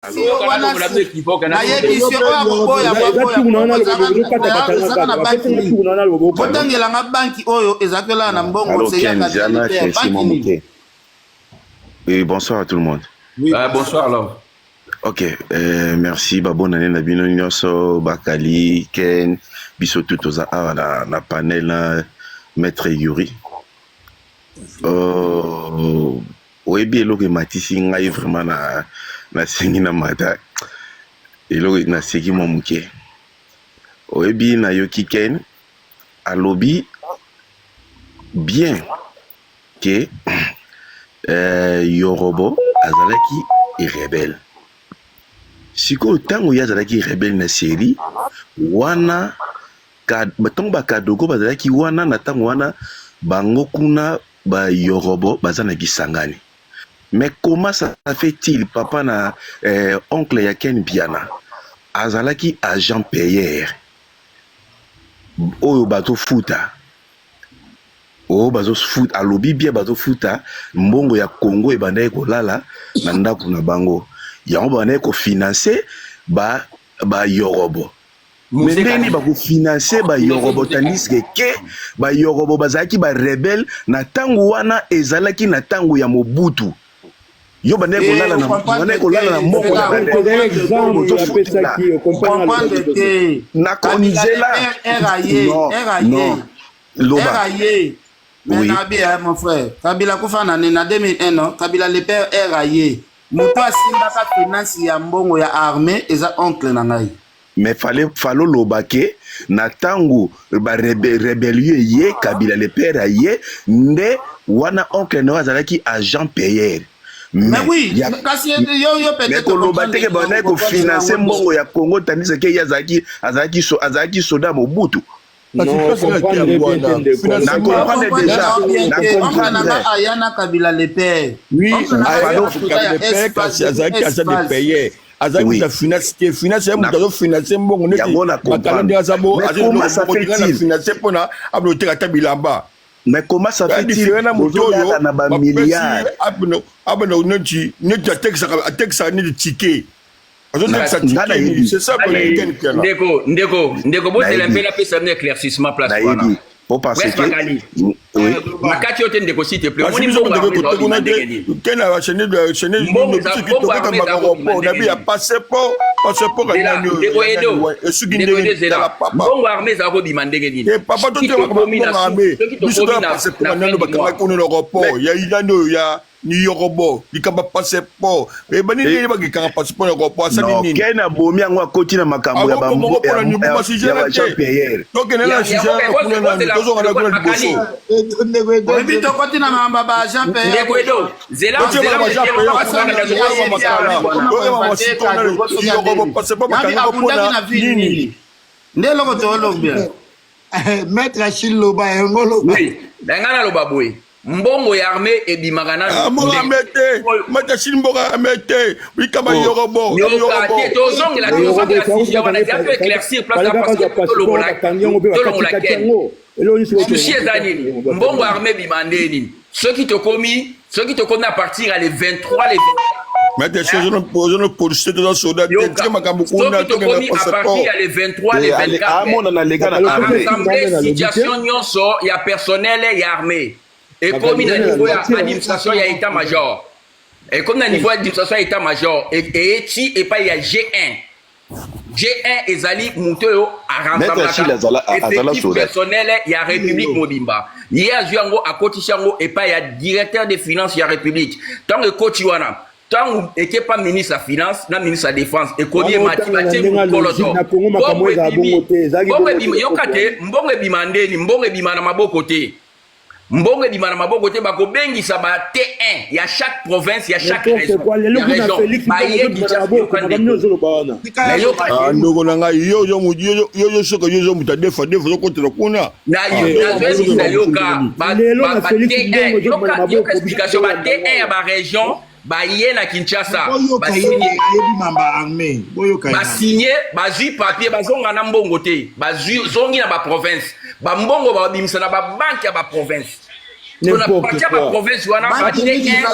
Oui, bonsoir à tout le monde. Oui, bonsoir alors. Ok, merci. Bonne année, Nabino Nyonso, Bakali, Ken, Bisoto Toza, na panel, Maître Yuri. Oui, bien, le matisi ngai vraiment na sengi na mata. Et le na segi momuke. Oui, bien, na yoki Ken, à lobby, bien que Yorobo, Azalaki est rebelle. Siko tango ya Azalaki rebelle na série, wana batongo bakadogo bazalaki wana na tango wana bango kuna ba Yorobo bazana kisangani. Mais comment ça fait-il papa na oncle ya Ken Biana Azalaki agent payeur oyo bato futa o bazo foot alobi bien bazo futa mbongo ya Congo e banda ko lala na ndako na bango yango banda ko financer ba Yorobo mais ba ko financer ba Yorobo tandis que ba Yorobo bazaki ba rebelle na tango wana ezalaki na tango ya Mobutu yo banda ko lala na mbongo ya exemple ya pesa ki comprendre que na konzela non Mais oui. Mon frère, Kabila Koufana na 2001 non, Kabila le père est raillé. Muto asimba ka finance ya mbongo ya armée eza oncle na ngai. Mais fallait lobake na tango ba rébellion ye Kabila le père ye nde wana oncle na azalaki agent payeur. Mais oui, kasi yo peut-être ko lobate ke bana ko financer mbongo ya Congo tandis que azalaki soda Mobutu. Non, comprendre déjà. Ayana Kabila le père. Oui, Ayana Kabila le père, kasi azaki de payer. Azaki de financer, muto financer mbongo neti. Bakalende azabo, azaki financer pona ablote Kabilamba. Mais comment ça fait-il que na ba milliards abano neti ateksa ni ticket. C'est ça pour les Ndeko, bon, c'est la paix, ça éclaircissement place. Pour passer Makati yote ndeko s'il te plaît. On dit que a chaîne de passeport Bongo armée za ko bimandenge nini. Papa to ni Yorobo, il a passeport. Et ben il a pas passeport Yorobo. Ça dit ni. Kena bomi angwa koti na makambo ya bambo ya payeur. Donc elle a sujet pour na tozo na ko na boso. Obi to koti na mamba ba agent payeur. Ndeko zela Ndelo ko to lo bien. Maître Achille Loba ngolo. Oui, dangana lo babwe. Mbongo ya armée et bimagana Mohamete Matachil Mboga Amete Wikaba Yorobo Tozong la situation on a déjà pu éclaircir place la parce que tout le mbongo armée bimandeni ceux qui te commis à partir à les 23 les mais des choses ne posent ne policiers de la soda à partir à les 23 les 24 situation nyonso il y a personnel et armée. Et comme il y a niveau d'administration, il y a état-major. Et comme il y a niveau d'administration, il y a état-major. Et pas il y a G1. G1 et Zali Mouteo à effectif personnel, il y a République Mobimba. Il y a Juango à Kotishango et pas il y a directeur des finances, il y a République. Tant que Kotiwana, tant que pas ministre de la finance, non ministre de la défense, et qu'on est mathématique, Koloto. Mbongo bimande, mbongo bimana maboko te. Mbongo di manama boko te bako bengi sa ba T1 il y a chaque province il y a chaque région ndoko nanga yo soko yo muta defa kote kuna na yoka ba T1 yoka explication ba T1 ya ba région ba yena Kinshasa ba signé ba zui papier ba zonga na mbongo te ba zongi na ba province ba mbongo ba bimisa na ba banque ya ba province n'importe quoi province wana ba G1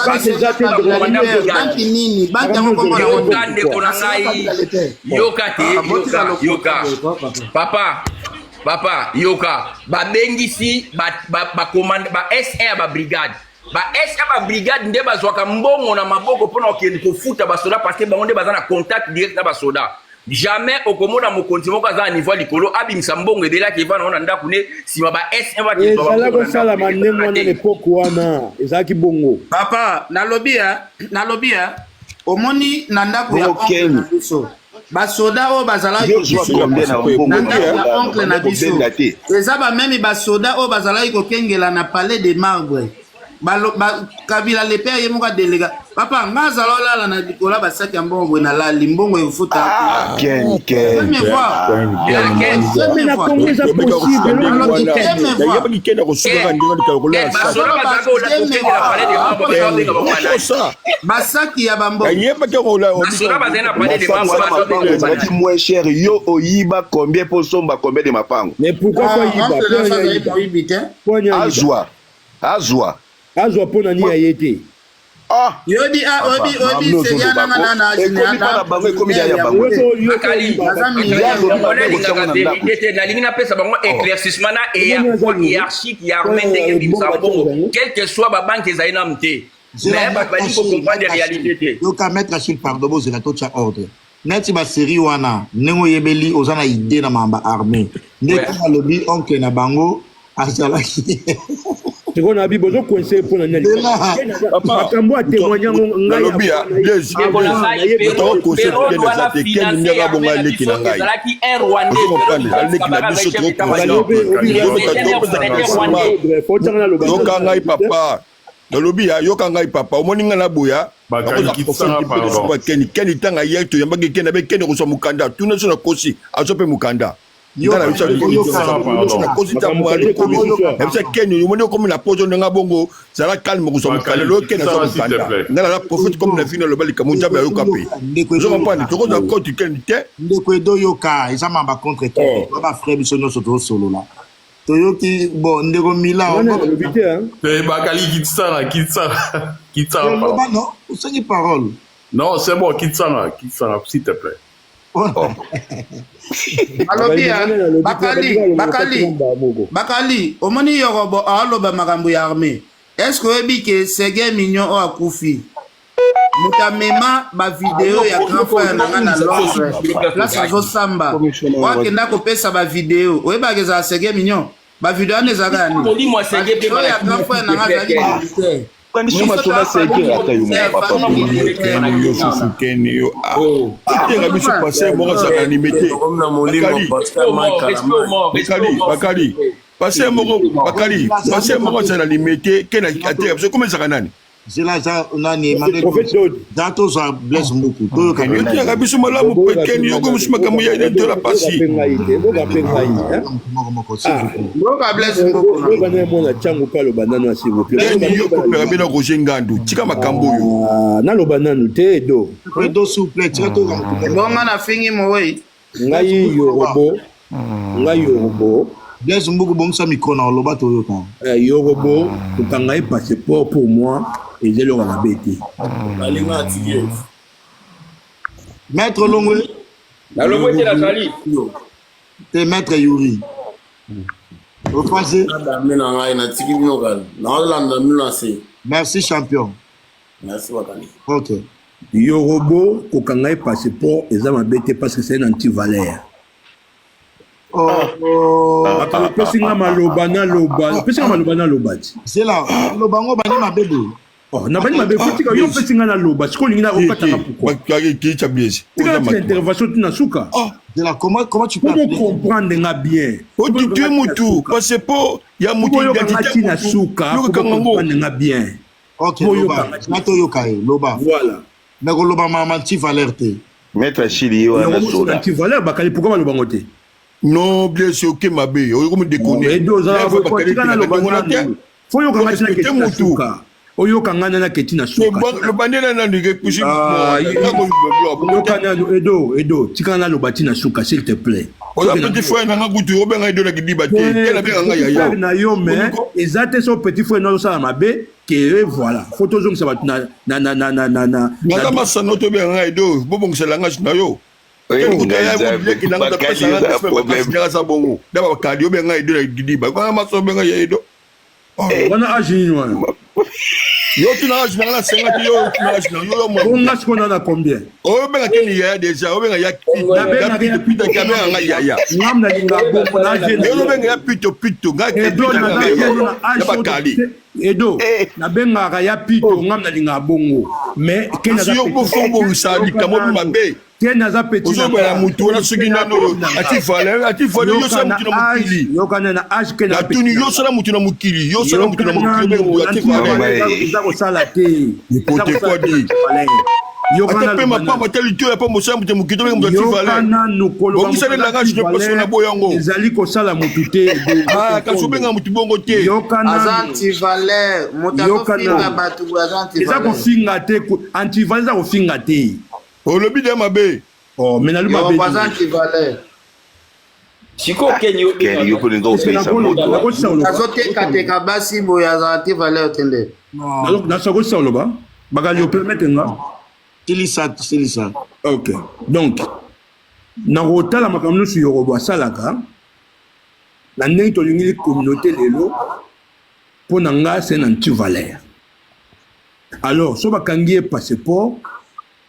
papa yoka babengisi ba commande ba S1 ba brigade ba S1 ba brigade nde bazwaka mbongo na maboko pona okende kofuta ba soda parce que bango nde baza na contact direct na ba soda jamais okomona mokonzi moko aza na niveau likolo abimisa mbongo ebela ke va na ndako ne sima ba S1 ba ke ezala kosala mandengo wana l'époque wana ezalaki bongo papa nalobia omoni na ndako ya biso basoda oyo bazalaki oncle na biso eza bamemi basoda oyo bazalaki kokengela na palais de marbre kabila le père ye moko adelega papa nga azala olala na likolo basaki ya mbongo boye nalali mbongo efuta basaki ya moins cher yo oyiba combien pour somba combien de mapango mais pourquoi azwa azwa mpona nini aye te yobi seria nanga nana nalingi napesa bango éclaircissement na hiérarchique ya armée ndenge ebimisa mbongo quel que soit babanke ezali namu te mais bato balingi kocomprendre réalité te yoka maître Achille pardon bozela totya ordre neti basérie wana ndenge oyebeli oza na idée na mamba armée nde kaka alobi oncle na bango azalaki sikoyo na bibo ozocoince mpona nini makambo atémoigne yango ngai papa nalobi yoka ngai papa omoni nga na boya keni tanga ye toyambaki kende abe kende kozwa mokanda tuna so na kosi azwa mpe mokanda keni okomi na poso ndenge bongo zala calme kozwa mokanda lelo kende azwa mokanda nga na profite comme na fini aloba likambo nzambe ayoka mpe ozokompane tokozwa koti keni te ndeko edo yoka eza mamba contre te bafrère biso nyonso tozosolola toyoki bon ndeko mila bakali kitsanga loba non osengi parole non c'est bon kitsanga s'il te plaît bakali omoni yorobo aoloba makambo ya armée est-ce que oyebi ke Sege Mignon oyo akufi moto amema bavideo ya grand frère nanga na Londres place azosamba oakenda kopesa bavideo oyebaka ezala Sege Mignon bavideo wana ezalaka ya nini oyo ya grand frère nanga azalaki militaire tenga biso pase moko azala anime te bakali pase moko azala anime te kena ateka biso koma ezaka nani zela za nani dato za Blaise Mbuku toyoka biso malamu pe keni yoko biso makambo ya ide to la pasi yoko pera bena Roger Ngandu tika makambo yo naloba nanu te edo souple tika to bonga na fingi mowe ngai yorobo Blaise Mbuku bongisa micro na oloba toyoka yorobo tokanga passeport pour moi et j'ai le rabété. Maître Longwe. La Longwe c'est la Sali. C'est Maître Yuri. Au passé. Merci champion. Merci Wakani. Ok. Yorobo kokanga passeport et ça m'a bêté parce que c'est un anti-valère. Pesinga malobana lobati. C'est là, lobango bani ma bébé. Oh, na bani ma bébé tika yo pesinga na loba. Siko lingi na okataka pourquoi. Qui blaise. Tika intervention tu na suka. De là comment tu peux comprendre nga bien. O tu es mutu parce que ya mutu identité na suka. Yo comprendre nga bien. OK, loba. Nato yokai, loba. Voilà. Na ko loba mama anti valerte. Maître Chili yo na soda. Anti valeur bakali pourquoi loba ngote. Non, bien sûr que ma bé, on me déconne. Faut yo kanga tina ketina suka. Oyo kanga na ketina suka. Le bandela na ndike pushi. Edo, tika na lo batina suka s'il te plaît. On a petit frère na ngutu o benga ido na kidiba te. Quel benga nga yaya. Na yo mais ezate so petit frère no ça mabe que voilà. Photo zong ça na. Na masano to benga ido bobo ngiselanga na yo. Wana agi wana. Yo tu n'as agi na 50 yo tu n'as agi na yo mo. On a ce qu'on a combien? O benga kini ya déjà o benga ya pita kamera nga ya. Ngam na linga bo na agi. Yo benga ya pito nga Edo na bakali. Edo na benga ya pito ngam na linga bongo. Mais kena yo bo fongo usali kamo mabe. Kena za petit na ba mutu na sugi na no atifale yo sa mutu na mukili yo kana na age kena tuni yo sa mutu na mukili yo sa mutu na mukili atifale za ko sala te ipote ko di yo kana pe mapa mateli to ya pa mosa mutu mukili to mutu atifale kana no kolo ba musale la ngage ne paso na boyango ezali ko sala mutu te ka so benga mutu bongo te yo kana antivaleur mutu finga batu antivaleur eza ko finga te antivaleur za ko finga te. Oh, le bide mabe. Oh, mais le mabe. Qui valait. Siko Kenyo. Kenyo pour nous faire ça. Azote kateka basi boya zanti valait otende. Donc na soko ça loba. Bagali o permettre nga. Tilisa. OK. Donc na rota la makamno su yorobo salaka. Na ndenge to lingi communauté lelo pona nga c'est un anti-valeur. Alors, so bakangi passeport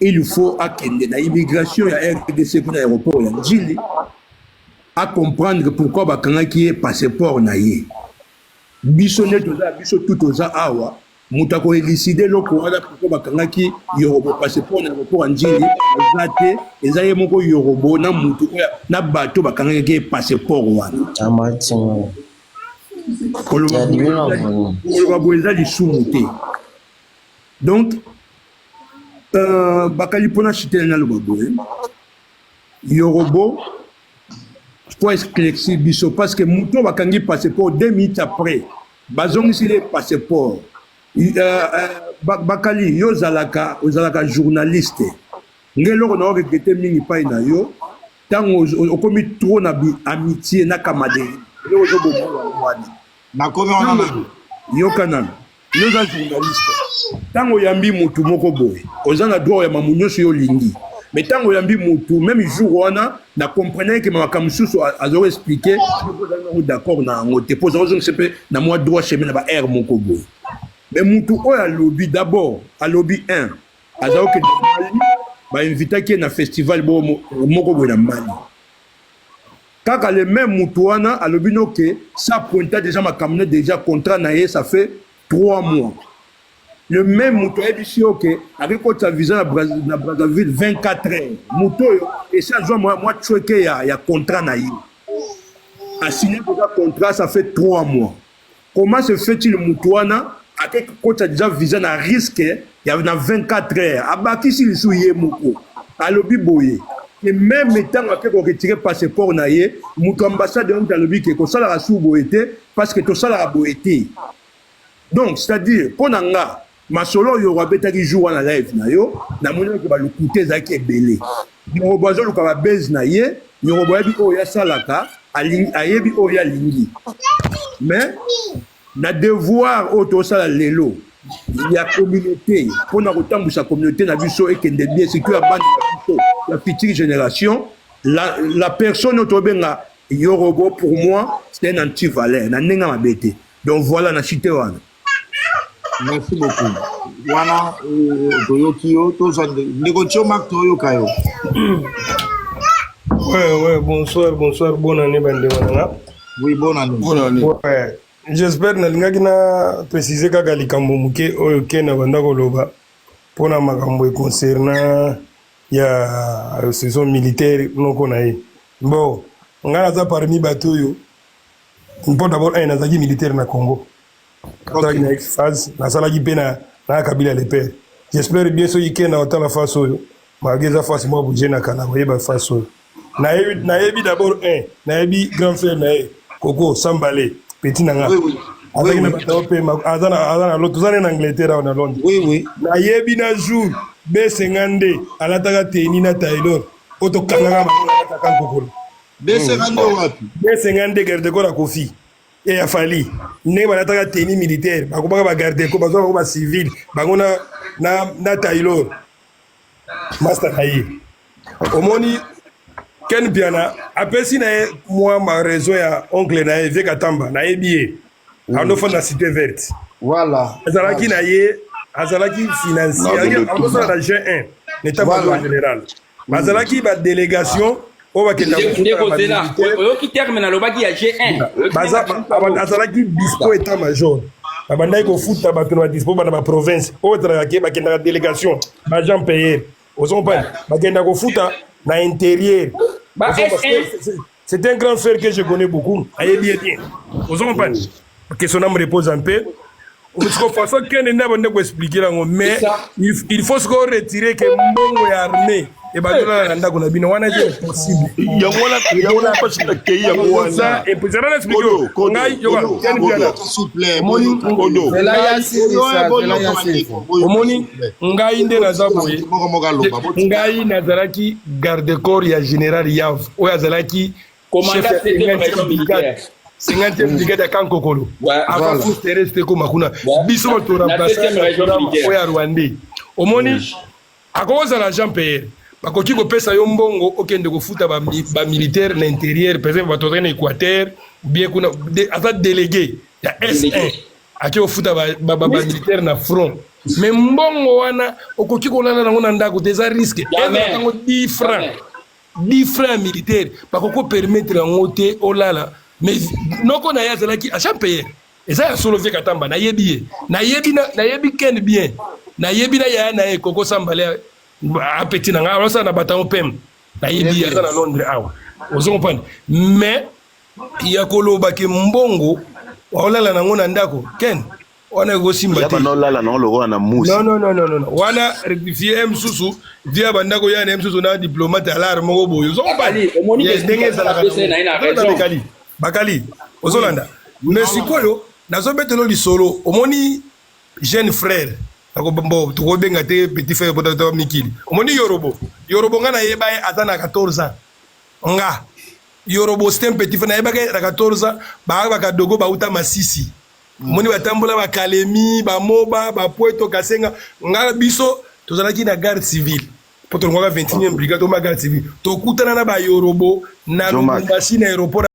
il faut akende na immigration ya RDC pour l'aéroport ya Njili à comprendre pourquoi bakanga qui est passeport na ye biso ne toza biso tout toza awa muta ko élucider loko wala pourquoi bakanga qui yorobo passeport na aéroport ya Njili azate ezaye moko yorobo na mutu na bato bakanga qui est passeport wana amatingo koloba boeza lisumuté donc bakali pona chitele na loboboe yorobo faut esclaircir biso parce que muto bakangi passeport 2 minutes après bazongisi le passeport bakali yo ozalaka journaliste ngelo na regrette mingi pai na yo tango okomi trop na amitié na camaraderie yo ozobomo wani na komi wana yo kanana yo za journaliste tango yambi mutu moko boye ozana droit ya mamunyoso yo lingi mais tango yambi mutu même jour wana na comprenait que makamususu azo expliquer d'accord na ngote pose raison c'est na moi droit chemin na ba air moko boye mais mutu oya lobby d'abord à lobby 1 azao que Mali ba invité qui na festival moko boye na Mali kaka le même mutu wana à lobby no que ça pointa déjà makamne déjà contrat na ye ça fait 3 mois. Le même mouton est ok avec votre visa na Brazzaville 24 heures. Mouton et ça joue moi tu il y a contrat na yi. A signé déjà contrat ça fait 3 mois. Comment se fait-il moutoana avec quand déjà visa na risque il y a 24 heures. Abaki si le souye mouko. A lobi boye. Et même temps que on retire passeport na yi, mouton ambassadeur dans lobi que ko sala sou boete parce que to sala boete. Donc c'est-à-dire ponanga masolo yo rabetaki jour na live na yo na mona ke ba lukute zaki ebele yo bazo luka ba base na ye yo boyebi o ya salaka ayebi o ya lingi mais na devoir auto sala lelo ya communauté pona kotambusa communauté na biso ekende bien c'est que ya bande biso la petite génération la personne otobenga yorobo pour moi c'est un anti-valeur na nenga mabete donc voilà na cité wana. Merci beaucoup. Wana Toyokio, négociation Marc Toyokayo. Ouais, bonsoir, bonne année, Bandéwana. Oui, bonne année. Bonne année. Ouais, j'espère que na préciser que Galikambo Muke Oyoke na Bandako Loba pour na makambo concernant ya saison militaire non konaye. Bon, on a ça parmi Batoyo. On peut d'abord un azaki militaire na Congo. Na ex-phase, na salaki pe na Kabila le père. J'espère bien ce week-end na otala faso. Mageza face moi bouje na kana yeba faso. Na yebi d'abord na yebi grand frère na Koko Sambale petit nanga. Oui. Azaki na bato pe azana l'autre zane en Angleterre na Londres. Oui. Na yebi na jour B50 alataka teni na Taylor. Oto kanganga makaka kokolo. B52 garde corps à Kofi et a fallu ne ba nataka tenue militaire ba ko ba garde corps ba ba civil ba ngona na Taylor master hayi omoni ken biana apesi na moi ma raison ya oncle na ye Katamba na yebié ando fond na cité verte voilà azalaki na ye azalaki financier ando so na G1 l'état major général azalaki ba délégation o ba kenda qui termine na lobaki ya G1 azalaki dispo état major babandaki kofuta bato na dispo bana ba province o traka ba kenda délégation ba Jean Pierre ozompa bakenda kofuta na intérieur. C'est un grand frère que je connais beaucoup. Aïe bien. Aux hommes, que son âme repose en paix. De toute façon, qu'un énorme ne peut expliquer, mais il faut se retirer que mon est armé. Et bien, là, on a bien possible. Il y a pas de pays, il y a ça. Et puis, je vais l'expliquer. Ngai nde naza boye ngai nazalaki garde corps ya général Yav oyo azalaki chef militaire 50e brigade ya Kankokolo avant force terrestre ekoma kuna biso bato remplace oyo ya Rwandais omoni akozala Jean Pierre bakoki kopesa yo mbongo okende kofuta bamilitaire na intérieur par exemple bato na Équateur bien kuna aza délégué ya S1 aki kofuta bamilitaire na front mais mbongo wana okoki kolala nango na ndako teza risque ezango 10 francs militaire bakoko permettre yango te olala mais noko na ye azalaki a Jean Pierre eza ya solo Katamba nayebi ye nayebi ken bien nayebi na ya na ye koko sambale apeti na nga alosa na batango pem nayebi ya na Londres awa ozo comprendre mais ya koloba ke mbongo olala nango na ndako ken wana go simba te no lala no logo na musi non wana rectifier msusu via bandako ya msusu na diplomate alar moko boyo zo bali ndenge za la bakali ozolanda mais sikoyo nazo betelo lisolo omoni jeune frère akombo to benga te petit frère boto mikili omoni yorobo ngana yeba atana 14 ans nga yorobo stem petit frère yeba ka 14 ans ba ka dogo ba uta masisi moni batambola bakalemi bamoba bapoeto kasenga ngala biso tozalaki na garde civile poto ngaka 21e brigade to ma garde civile to kutana na ba yorobo na Lubumbashi na aéroport